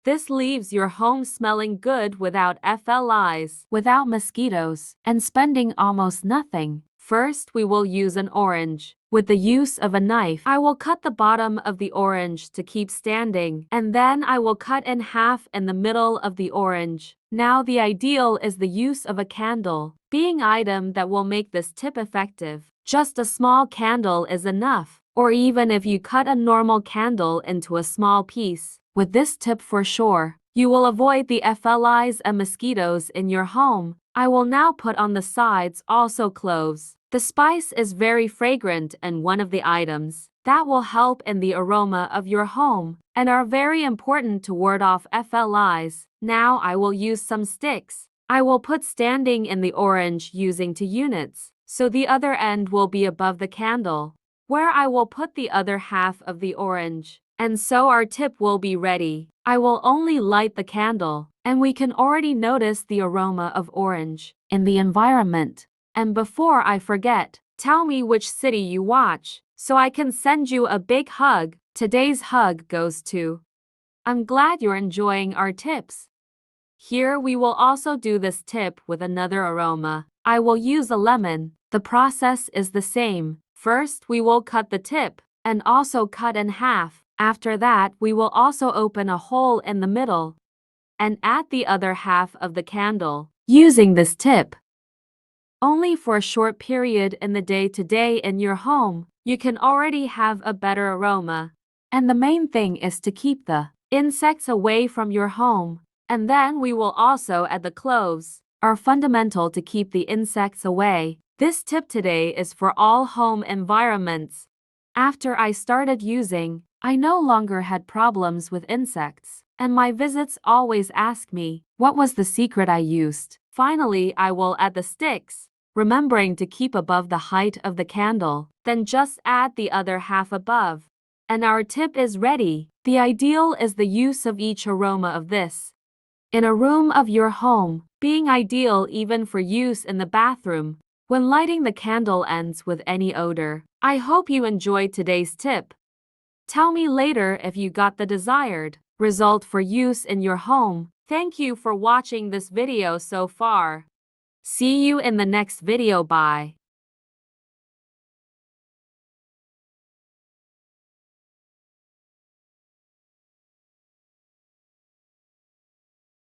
This leaves your home smelling good without flies, without mosquitoes, and spending almost nothing. First, we will use an orange. With the use of a knife, I will cut the bottom of the orange to keep standing, and then I will cut in half in the middle of the orange. Now the ideal is the use of a candle, being item that will make this tip effective. Just a small candle is enough, or even if you cut a normal candle into a small piece. With this tip for sure, you will avoid the flies and mosquitoes in your home. I will now put on the sides also cloves. The spice is very fragrant and one of the items that will help in the aroma of your home and are very important to ward off flies. Now I will use some sticks. I will put standing in the orange using 2 units, so the other end will be above the candle, where I will put the other half of the orange. And so our tip will be ready. I will only light the candle, and we can already notice the aroma of orange in the environment. And before I forget, tell me which city you watch, so I can send you a big hug. Today's hug goes to. I'm glad you're enjoying our tips. Here we will also do this tip with another aroma. I will use a lemon. The process is the same. First, we will cut the tip, and also cut in half. After that, we will also open a hole in the middle and add the other half of the candle. Using this tip only for a short period in the day-to-day in your home, you can already have a better aroma. And the main thing is to keep the insects away from your home. And then we will also add the cloves, are fundamental to keep the insects away. This tip today is for all home environments. After I started using, I no longer had problems with insects, and my visits always ask me, what was the secret I used? Finally, I will add the sticks, remembering to keep above the height of the candle, then just add the other half above. And our tip is ready. The ideal is the use of each aroma of this in a room of your home, being ideal even for use in the bathroom, when lighting the candle ends with any odor. I hope you enjoyed today's tip. Tell me later if you got the desired result for use in your home. Thank you for watching this video so far. See you in the next video. Bye.